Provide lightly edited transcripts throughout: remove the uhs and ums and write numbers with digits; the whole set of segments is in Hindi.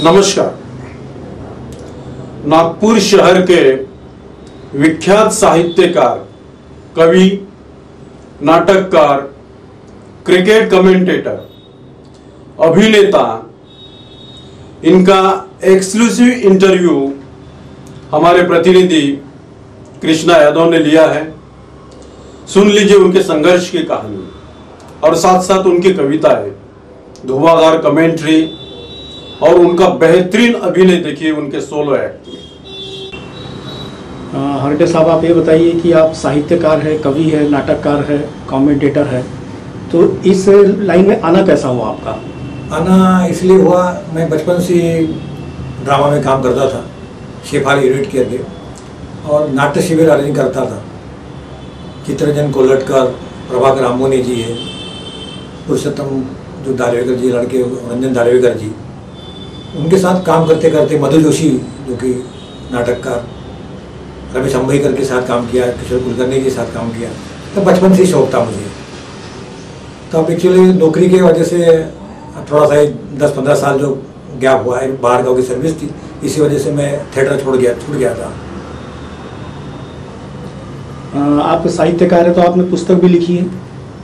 नमस्कार। नागपुर शहर के विख्यात साहित्यकार, कवि, नाटककार, क्रिकेट कमेंटेटर, अभिनेता, इनका एक्सक्लूसिव इंटरव्यू हमारे प्रतिनिधि कृष्णा यादव ने लिया है। सुन लीजिए उनके संघर्ष की कहानी और साथ साथ उनकी कविताएं, धुआंधार कमेंट्री और उनका बेहतरीन अभिनय देखिए उनके सोलो एक्ट में। हरडे साहब, आप ये बताइए कि आप साहित्यकार है, कवि है, नाटककार है, कमेंटेटर है, तो इस लाइन में आना कैसा हुआ आपका? आना इसलिए हुआ, मैं बचपन से ड्रामा में काम करता था, शेफाली यूनिट के अंदर, और नाट्य शिविर अरेंज करता था। चित्रंजन कोल्हटकर, प्रभाकर आम्बोने जी है, पुरुषोत्तम जो दारेवकर जी लड़के, रंजन दारेवकर जी, उनके साथ काम करते करते मधु जोशी जो कि नाटककार, रमेश अंबईकर के साथ काम किया, किशोर कुलकर्णी के साथ काम किया। तो बचपन से शौक था मुझे। तो अब एक्चुअली नौकरी की वजह से थोड़ा सा 10-15 साल जो गैप हुआ है, बाहर गाँव की सर्विस थी, इसी वजह से मैं थिएटर छूट गया था। आप साहित्यकार है तो आपने पुस्तक भी लिखी है?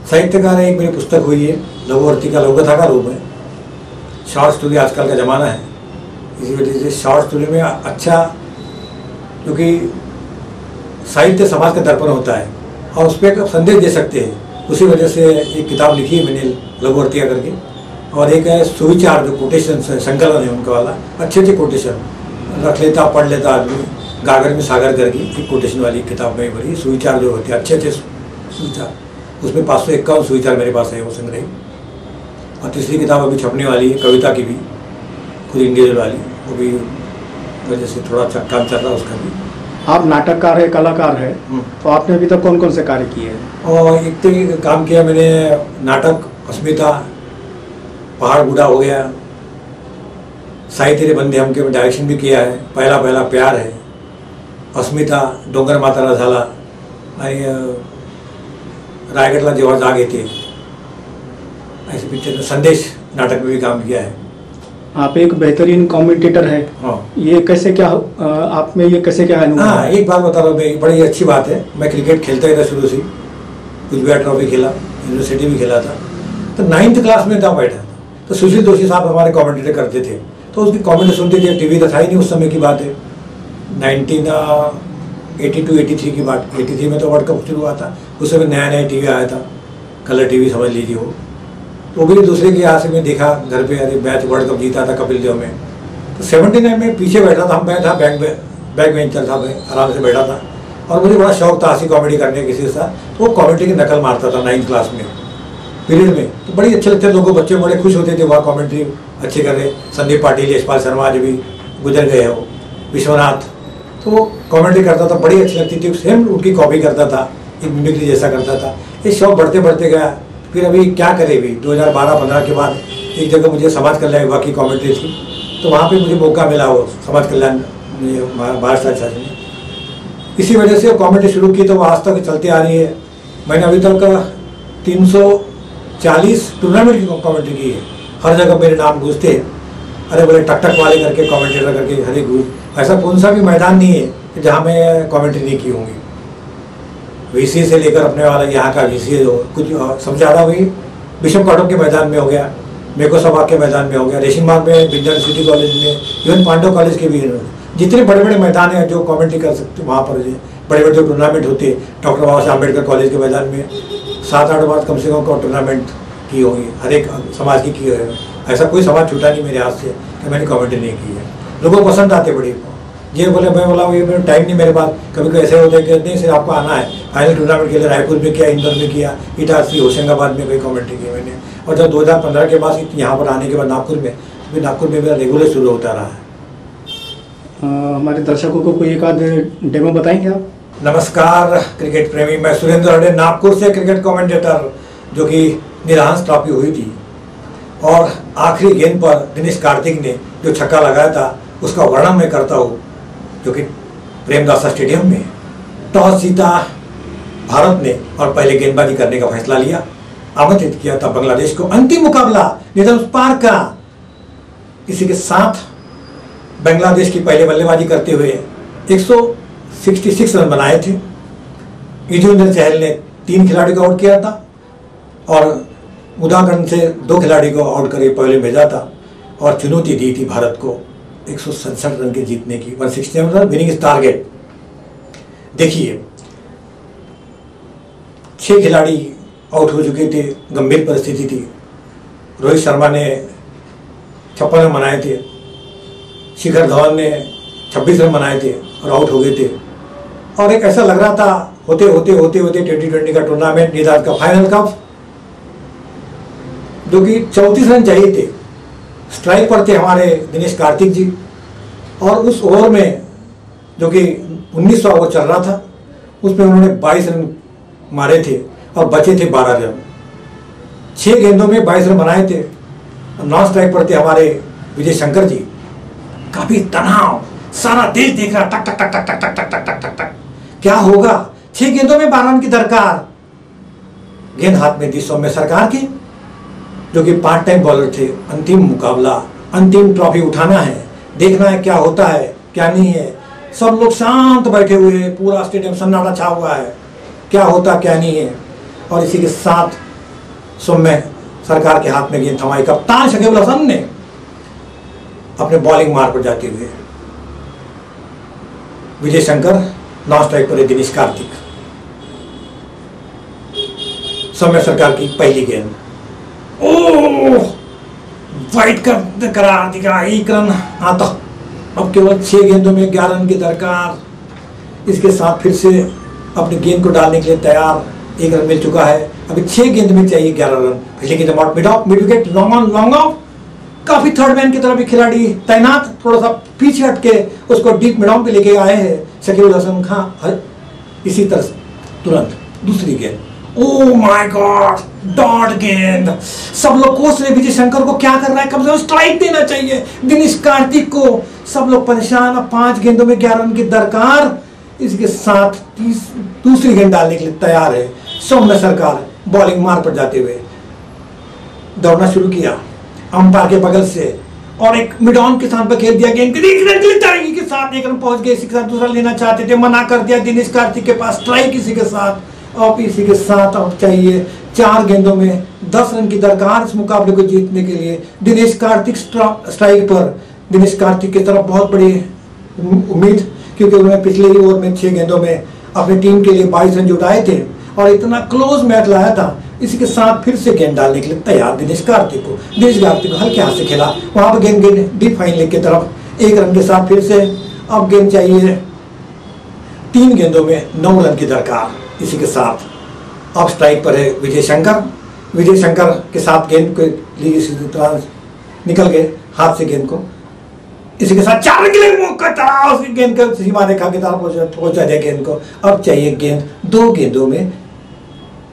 साहित्यकार है, एक मेरी पुस्तक हुई है, लघुवर्ती का लघुकथा का रूप है। शॉर्ट स्टोरी आजकल का ज़माना है, इसी वजह से शॉर्ट स्टोरी में अच्छा, क्योंकि साहित्य समाज का दर्पण होता है और उस पर संदेश दे सकते हैं। उसी वजह से एक किताब लिखी है मैंने, लघुवर्तिया करके, और एक है सुविचार, जो कोटेशन संकलन है उनका वाला, अच्छे कोटेशन रख लेता, पढ़ लेता आदमी, गागर में सागर करके एक कोटेशन वाली किताब में भरी। सुविचार जो होते हैं अच्छे सुविचार, उसमें 551 सुविचार मेरे पास है, वो संग्रह। और तीसरी किताब अभी छपने वाली है, कविता की भी, खुद इंडिविजुअल वाली, वो भी वजह से थोड़ा काम चल रहा है उसका भी। आप नाटककार है, कलाकार है, तो आपने अभी तक कौन कौन से कार्य किए हैं? और एक तो काम किया मैंने नाटक अस्मिता, पहाड़ बूढ़ा हो गया, साई तेरे बंदे हम के डायरेक्शन भी किया है, पहला पहला प्यार है, अस्मिता, डोंगर माताला झाला, आणि रायगढ़ला जेव्हा जाग येते, ऐसे पिक्चर, संदेश नाटक में भी काम किया है। आप एक बेहतरीन कमेंटेटर है। हाँ, ये कैसे क्या आप में ये कैसे क्या अनुभव? हाँ, एक बात बता रहा हूँ मैं, बड़ी अच्छी बात है। मैं क्रिकेट खेलता ही था शुरू से, कुछ भी ट्रॉफी खेला, यूनिवर्सिटी भी खेला था। तो 9th क्लास में था बैठा, तो सुशील दोषी साहब हमारे कमेंटेटर करते थे, तो उसकी कमेंट सुनते थे। टीवी तो था ही नहीं उस समय की बात है, 1982-83 की बात। 83 में तो वर्ल्ड कप शुरू हुआ था, उस समय नया नया टीवी आया था, कलर टीवी समझ लीजिए वो। तो भी दूसरे के यहाँ से मैं देखा घर पे, अरे मैच वर्ल्ड कप जीता था कपिल देव में। तो 79 में पीछे बैठा था, मैं था बैक बेंचर था, मैं आराम से बैठा था, और मुझे बड़ा शौक था हंसी कॉमेडी करने किसी के साथ। तो वो कॉमेडी की नकल मारता था 9th क्लास में पीरियड में, तो बड़ी अच्छे लगते लोगों, बच्चे बड़े खुश होते थे, वहाँ कॉमेंट्री अच्छे कर रहे। संदीप पाटिल, यशपाल शर्मा जो भी गुजर गए हैं, वो विश्वनाथ, तो वो कॉमेंट्री करता था, बड़ी अच्छी लगती थी, सेम उनकी कॉपी करता था, एक मिमिक्री जैसा करता था। ये शौक बढ़ते बढ़ते गया। फिर अभी क्या करे, भी 2012-15 के बाद एक जगह मुझे समाज कल्याण विभाग की कॉमेंट्री थी, तो वहाँ पे मुझे मौका मिला, वो समाज कल्याण महाराष्ट्र शासन में। इसी वजह से वो कॉमेंट्री शुरू की, तो वो आज तक चलती आ रही है। मैंने अभी तक 340 टूर्नामेंट की कॉमेंट्री की है। हर जगह मेरे नाम गूंजते हैं, अरे बोले टक वाले करके कॉमेंटेटर करके हर एक गूंज। ऐसा कौन सा भी मैदान नहीं है जहाँ मैं कॉमेंट्री नहीं की होंगी। वीसी से लेकर अपने वाला यहाँ का वीसी जो कुछ समझाता हुई, बिशप काटो के मैदान में हो गया, मेको सभा के मैदान में हो गया, रेशिम बाग में, बिंदर सिटी कॉलेज में, इवन पांडव कॉलेज के भी, जितने बड़े बड़े मैदान हैं जो कॉमेंट्री कर सकते, वहाँ पर बड़े बड़े जो टूर्नामेंट होते हैं, डॉक्टर बाबा साहब अम्बेडकर कॉलेज के मैदान में 7-8 बार कम से कम टूर्नामेंट की होगी, हर एक समाज की है। ऐसा कोई समाज छूटा नहीं मेरे हाथ से कि मैंने कॉमेंट्री नहीं की है। लोगों को पसंद आते बड़ी, ये बोले, मैं बोला ये मेरा टाइम नहीं मेरे पास। कभी कभी ऐसे होता है कि नहीं सर आपको आना है, फाइनल टूर्नामेंट के लिए रायपुर में किया, इंदौर में किया, इटारसी, होशंगाबाद में कोई कमेंट्री की मैंने। और जब 2015 के बाद यहाँ पर आने के बाद नागपुर में, फिर नागपुर में मेरा रेगुलर शुरू होता रहा है। हमारे दर्शकों को कोई एक आध डेमो बताएंगे आप? नमस्कार क्रिकेट प्रेमी, मैं सुरेंद्र हरडे, नागपुर से क्रिकेट कमेंटेटर, जो कि निरांश ट्रॉफी हुई थी और आखिरी गेंद पर दिनेश कार्तिक ने जो छक्का लगाया था, उसका वर्णन मैं करता हूँ, जो कि प्रेमदासा स्टेडियम में टॉस जीता भारत ने और पहले गेंदबाजी करने का फैसला लिया, आमंत्रित किया था बांग्लादेश को। अंतिम मुकाबला निधन पार का। इसी के साथ बांग्लादेश की पहले बल्लेबाजी करते हुए 166 रन बनाए थे। युजवेंद्र चहल ने 3 खिलाड़ी को आउट किया था और उदागंज से 2 खिलाड़ी को आउट करके पहले भेजा था और चुनौती दी थी भारत को 167 रन के जीतने की, 167 रन विनिंग टारगेट। देखिए 6 खिलाड़ी आउट हो चुके थे, गंभीर परिस्थिति थी। रोहित शर्मा ने 56 रन बनाए थे, शिखर धवन ने 26 रन बनाए थे और आउट हो गए थे। और एक ऐसा लग रहा था होते होते 2020 का टूर्नामेंट निदान का फाइनल का, जो कि 34 रन चाहिए थे। स्ट्राइक पर थे हमारे दिनेश कार्तिक जी और उस ओवर में जो कि 19वां ओवर चल रहा था उसमें उन्होंने 22 रन मारे थे और बचे थे 12 रन। 6 गेंदों में 22 रन बनाए थे। नॉन स्ट्राइक पर थे हमारे विजय शंकर जी। काफी तनाव, सारा देश देख रहा, टक टक टक टक टक टक टक टक टक टक क्या होगा। 6 गेंदों में 12 रन की दरकार। गेंद हाथ में दी सौम्य सरकार की, जो कि पार्ट टाइम बॉलर थे। अंतिम मुकाबला, अंतिम ट्रॉफी उठाना है, देखना है क्या होता है क्या नहीं है। सब लोग शांत बैठे हुए हैं, पूरा स्टेडियम सन्नाटा छा हुआ है, क्या होता क्या नहीं है। और इसी के साथ सौम्य सरकार के हाथ में गेंद थमाई। कप्तान शकीब अल हसन ने अपने बॉलिंग मार्क पर जाते हुए विजय शंकर, नॉन स्ट्राइक पर दिनेश कार्तिक। सौम्य सरकार की पहली गेंद, ओह वाइट कर करार दिखा, 1 रन आता। अब केवल 6 गेंदों में 11 रन की दरकार। इसके साथ फिर से अपनी गेंद को डालने के लिए तैयार, 1 रन मिल चुका है। अभी 6 गेंद में चाहिए 11 रन। पिछले गेंद mid wicket, long on long off. काफी थर्ड मैन की तरह भी खिलाड़ी तैनात, थोड़ा सा पीछे हटके उसको डीप मिड ऑन पे लेके आए हैं शकीब अल हसन खां। इसी तरह तुरंत दूसरी गेंद, ओह माय गॉड, डॉट गेंद। सब लोग कोच ने विजय शंकर को क्या कर रहा है, कम से कम स्ट्राइक देना चाहिए दिनेश कार्तिक को। सब लोग परेशान। अब 5 गेंदों में 11 रन की दरकार। इसके साथ दूसरी गेंद डालने के लिए तैयार है सौम्य सरकार। बॉलिंग मार्क पर जाते हुए दौड़ना शुरू किया अंपायर के बगल से और एक मिड ऑन के स्थान पर खेल दिया गेंद के साथ 1 रन पहुंच गए। इसी के साथ दूसरा लेना चाहते थे, मना कर दिया दिनेश कार्तिक के पास। स्ट्राइक इसी के साथ। और इसी के साथ अब चाहिए 4 गेंदों में 10 रन की दरकार इस मुकाबले को जीतने के लिए। दिनेश कार्तिक स्ट्राइक पर। दिनेश कार्तिक की तरफ बहुत बड़ी उम्मीद, क्योंकि उन्होंने पिछले ही ओवर में 6 गेंदों में अपनी टीम के लिए 22 रन जुटाए थे और इतना क्लोज मैच लाया था। इसी के साथ फिर से गेंद डालने के लिए तैयार दिनेश कार्तिक को। दिनेश कार्तिक को हल्के हाथ से खेला, वहां पर गेंद डीप फाइन लेग की तरफ 1 रन के साथ फिर से। अब गेंद चाहिए 3 गेंदों में 9 रन की दरकार। इसी के साथ अब स्ट्राइक पर है विजय शंकर। विजय शंकर के साथ गेंद को लिए निकल गए हाथ से गेंद को। इसी के साथ 4 रन के लिए मौका था, उसकी गेंद को सीमा रेखा की तरफ पहुंचा दिया गेंद को। अब चाहिए गेंद 2 गेंदों में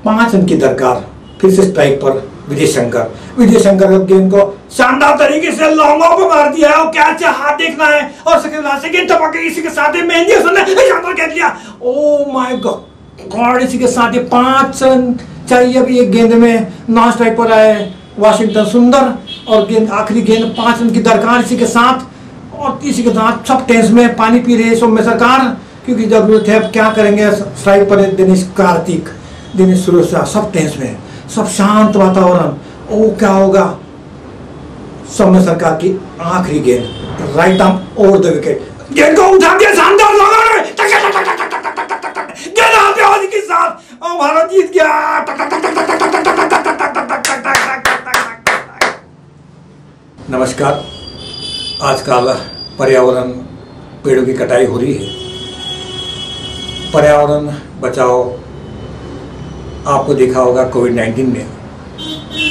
5 रन की दरकार। फिर से स्ट्राइक पर विजय शंकर। विजय शंकर गेंद को शानदार तरीके से लॉन्ग ऑफ मार दिया है और क्या हाथ देखना है और से गेंद टपक गई। इसी के साथ मेहंदी हसन ने शानदार खेल दिया। ओह माय गॉड, इसी के साथ 5 रन चाहिए। अभी एक गेंद में नॉन स्ट्राइक पर आए वाशिंगटन सुंदर और गेंद आखिरी गेंद 5 रन की दरकार। इसी के साथ और इसी के साथ सब टेंस में पानी पी रहे सौम्य सरकार, क्योंकि जरूरत है। अब क्या करेंगे, स्ट्राइक पर दिनेश कार्तिक, दिनेश सुरेशा, सब टेंस में, सब शांत वातावरण। ओ क्या होगा। सौम्य सरकार की आखिरी गेंद, right arm over the wicket, गेंद को उठा दिया शानदार गेंद के साथ और भारत जीत गया। नमस्कार। आजकल पर्यावरण, पेड़ों की कटाई हो रही है। पर्यावरण बचाओ। आपको देखा होगा कोविड-19 में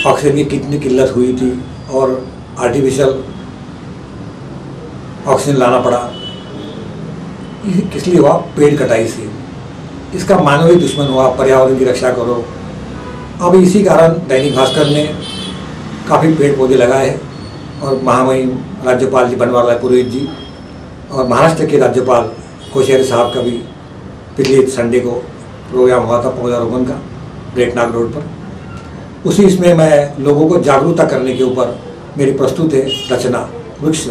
ऑक्सीजन की कितनी किल्लत हुई थी और आर्टिफिशियल ऑक्सीजन लाना पड़ा। ये किस लिए हुआ? पेड़ कटाई से। इसका मानवीय दुश्मन हुआ। पर्यावरण की रक्षा करो। अब इसी कारण दैनिक भास्कर ने काफ़ी पेड़ पौधे लगाए हैं और महामहिम राज्यपाल जी बनवारीलाल पुरोहित जी और महाराष्ट्र के राज्यपाल कोश्यारी साहब का भी पिछले संडे को प्रोग्राम हुआ था पौधारोपण का ब्रेकनाग रोड पर। उसी इसमें मैं लोगों को जागरूकता करने के ऊपर मेरी प्रस्तुत है रचना वृक्ष।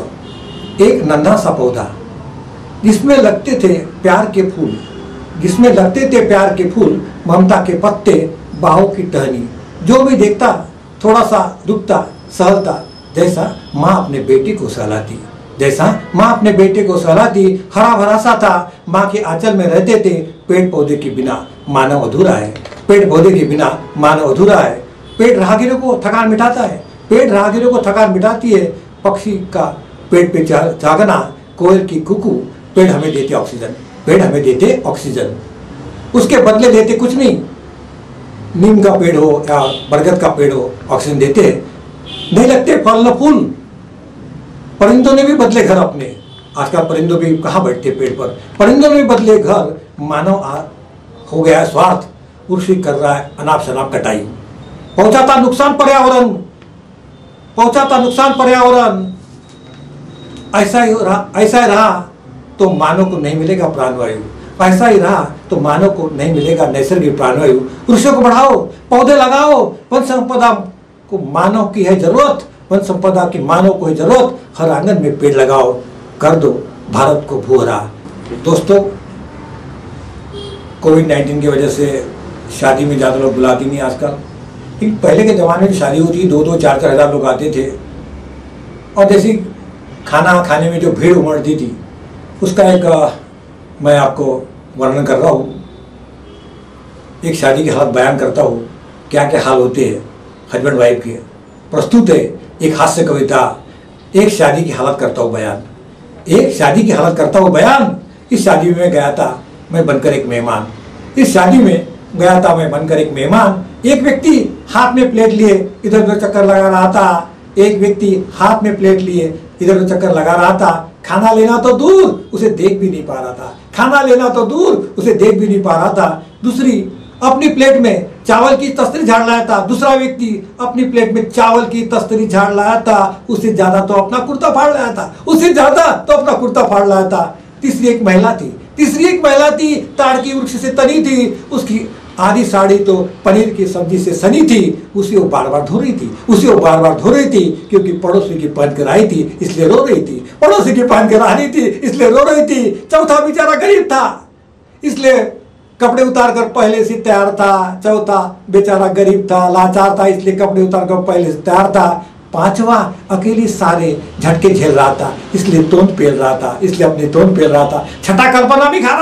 एक नन्हा सा पौधा जिसमें लगते थे प्यार के फूल, जिसमें लगते थे प्यार के फूल, ममता के पत्ते, बाहों की टहनी। जो भी देखता थोड़ा सा रुकता, सहलता, जैसा माँ अपने बेटे को सहलाती, जैसा माँ अपने बेटे को सहलाती। हरा भरा सा था, माँ के आंचल में रहते थे। पेड़ पौधे के बिना मानव अधूरा है, पेड़ पौधे के बिना मानव अधूरा है। पेड़ राहगीरों को थकान मिटाता है, पेड़ राहगीरों को थकान मिटाती है। पक्षी का पेड़ पे जागना, कोयल की कुकू, पेड़ हमें देते ऑक्सीजन, पेड़ हमें देते ऑक्सीजन। उसके बदले देते कुछ नहीं। नीम का पेड़ हो या बरगद का पेड़ हो, ऑक्सीजन देते नहीं, लगते फल न फूल। परिंदों ने भी बदले घर अपने, आजकल परिंदों भी कहाँ बैठते पेड़ पर, परिंदों ने भी बदले घर। मानव हो गया है स्वार्थ, उर्सी कर रहा है अनाप शनाप कटाई, पहुंचाता नुकसान पर्यावरण, पहुंचाता नुकसान पर्यावरण। ऐसा ही रहा तो मानव को नहीं मिलेगा प्राणवायु, ऐसा ही रहा तो मानव को नहीं मिलेगा नैसर्गिक प्राणवायु। वृक्षों को बढ़ाओ, पौधे लगाओ, वन संपदा को मानव की है जरूरत, वन संपदा की मानव को है जरूरत। हर आंगन में पेड़ लगाओ, कर दो भारत को भूहरा। दोस्तों, कोविड-19 की वजह से शादी में ज़्यादा लोग बुलाती नहीं आजकल। पहले के ज़माने में शादी होती 2-2, 4-4 हज़ार लोग आते थे, और जैसी खाना खाने में जो भीड़ उमड़ती थी, उसका एक मैं आपको वर्णन कर रहा हूँ। एक शादी की हालत बयान करता हूँ, क्या क्या हाल होते हैं हस्बैंड वाइफ के। प्रस्तुत है एक हास्य कविता, एक शादी की हालत करता हूँ बयान, एक शादी की हालत करता हूँ बयान। इस शादी में गया था मैं बनकर एक मेहमान, इस शादी में गया था मैं बनकर एक मेहमान। एक व्यक्ति हाथ में प्लेट लिए इधर उधर चक्कर लगा रहा था, एक व्यक्ति हाथ में प्लेट लिए इधर उधर चक्कर लगा रहा था। खाना लेना तो दूर, उसे देख भी नहीं पा रहा था, खाना लेना तो दूर, उसे देख भी नहीं पा रहा था। दूसरी अपनी प्लेट में चावल की तस्तरी झाड़ लाया था, दूसरा व्यक्ति अपनी प्लेट में चावल की तस्तरी झाड़ लाया था, उससे ज्यादा तो अपना कुर्ता फाड़ लाया था, उससे ज्यादा तो अपना कुर्ता फाड़ लाया था। तीसरी एक महिला थी, ताड़ की वृक्ष से तनी थी, उसकी आधी साड़ी तो पनीर की सब्जी से सनी थी, उसे वो बार बार धो रही थी, क्योंकि पड़ोसी की पहन कर आई थी इसलिए रो रही थी, पड़ोसी की पहन कर आई थी इसलिए रो रही थी। चौथा बेचारा गरीब था, इसलिए कपड़े उतार कर पहले से तैयार था। चौथा बेचारा गरीब था, लाचार था, इसलिए कपड़े उतार कर पहले से तैयार था। पांचवा अकेली सारे झटके झेल रहा था, इसलिए तोंद पेल रहा था, इसलिए अपनी तोंद पेल रहा था। छठा कल्पना भी खा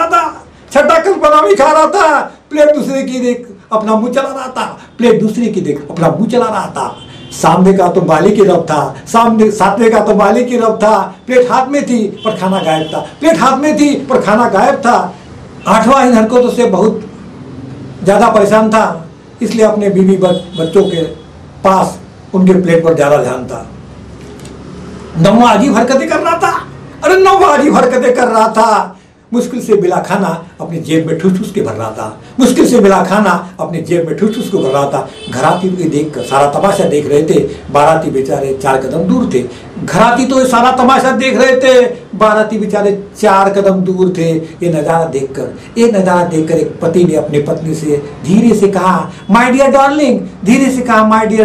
रहा था, प्लेट दूसरे की देख अपना मुंह चला रहा था, प्लेट दूसरे की देख अपना मुंह चला रहा था। सामने का तो मालिक ही रब था, सातवें का तो मालिक ही रब था। प्लेट हाथ में थी पर खाना गायब था, आठवां इन हरकतों से बहुत ज्यादा परेशान था, इसलिए अपने बीवी बच्चों के पास उनके प्लेट पर ज्यादा ध्यान था। नौवां अजीब हरकतें कर रहा था, मुश्किल से मिला खाना अपनी जेब में ठूस के भर रहा था, घराती को देखकर सारा तमाशा देख रहे थे, बाराती बेचारे 4 कदम दूर थे। घराती तो सारा तमाशा देख रहे थे, बाराती बेचारे 4 कदम दूर थे। ये नज़ारा देखकर एक पति ने अपनी पत्नी से धीरे से कहा, माय डियर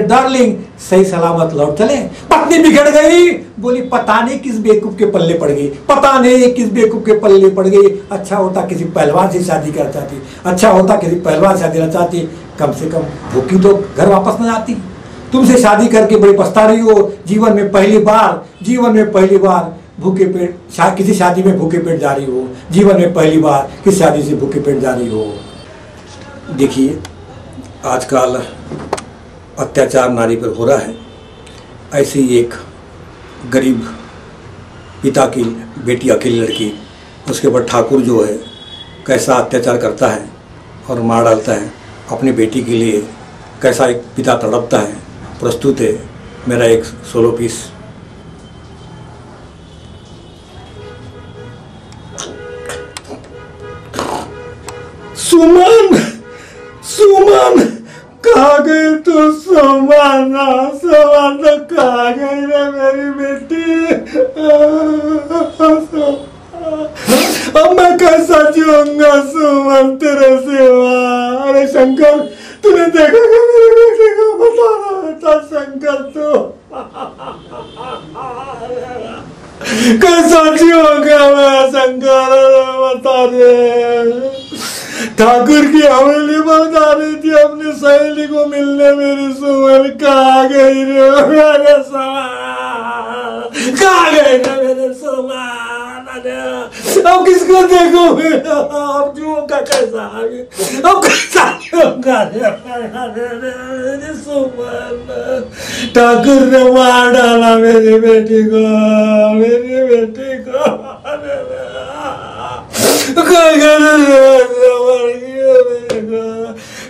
डार्लिंग, सही सलामत लौट चले। पत्नी बिगड़ गई, बोली पता नहीं किस बेवकूफ के पल्ले पड़ गई, अच्छा होता किसी पहलवान से शादी करना चाहती, कम से कम भूखी तो घर वापस न जाती। तुमसे शादी करके बड़ी पछता रही हो, जीवन में पहली बार भूखे पेट किसी शादी में भूखे पेट जा रही हो, जीवन में पहली बार किसी शादी से भूखे पेट जा रही हो। देखिए, आजकल अत्याचार नारी पर हो रहा है। ऐसे ही एक गरीब पिता की बेटी, अकेली लड़की, उसके ऊपर ठाकुर जो है कैसा अत्याचार करता है और मार डालता है। अपनी बेटी के लिए कैसा एक पिता तड़पता है, प्रस्तुत है मेरा एक सोलो पीस। सुमन कहाँ गई तू? सुमन कहाँ गई रे मेरी बेटी? अब मैं कैसा जीऊंगा सुमन तेरे सिवा? अरे शंकर, तूने देखा क्या मेरे बेटे को? बता बेटा शंकर, तू कैसा जीव हो गया मैं शंकर, बता दे। ठाकुर की हवेली बता रही थी अपनी सहेली को मिलने, मेरी सुमन कहाँ गई रे मेरे सुमन, कहाँ गई रे मेरे सुमन। अब किसको देखो, अब जीवों का कैसा, अब कैसा होगा मेरी सुमन। ठाकुर ने मार डाला मेरी बेटी को, मेरी बेटी को।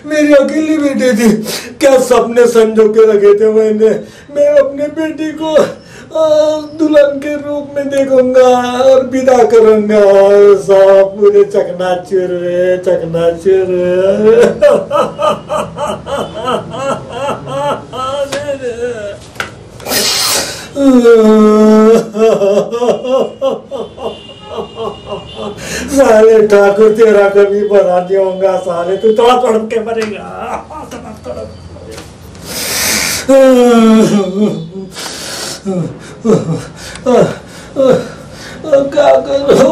मेरी अकेली बेटी थी, क्या सपने संजो के रखे थे मैंने। मैं अपने बेटी को दुल्हन के रूप में देखूंगा और विदा करूंगा, सब पूरे चकनाचूर रे, चकनाचूर। साले ठाकुर तेरा कभी बना दूंगा, साले तू थोड़ा तड़प के मरेगा, क्या करो,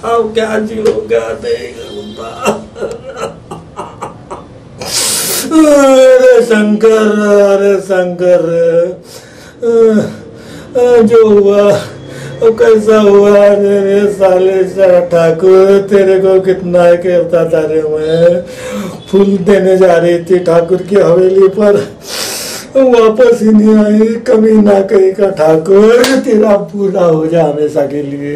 अब क्या जीऊंगा, नहीं करूंगा। अरे शंकर, अरे शंकर, जो हुआ अब कैसा हुआ मेरे साले ठाकुर। तेरे को कितना कहता था रे, मैं फूल देने जा रही थी ठाकुर की हवेली पर, वापस ही नहीं आई। कभी ना कहीं का ठाकुर, तेरा पूरा हो जा हमेशा के लिए।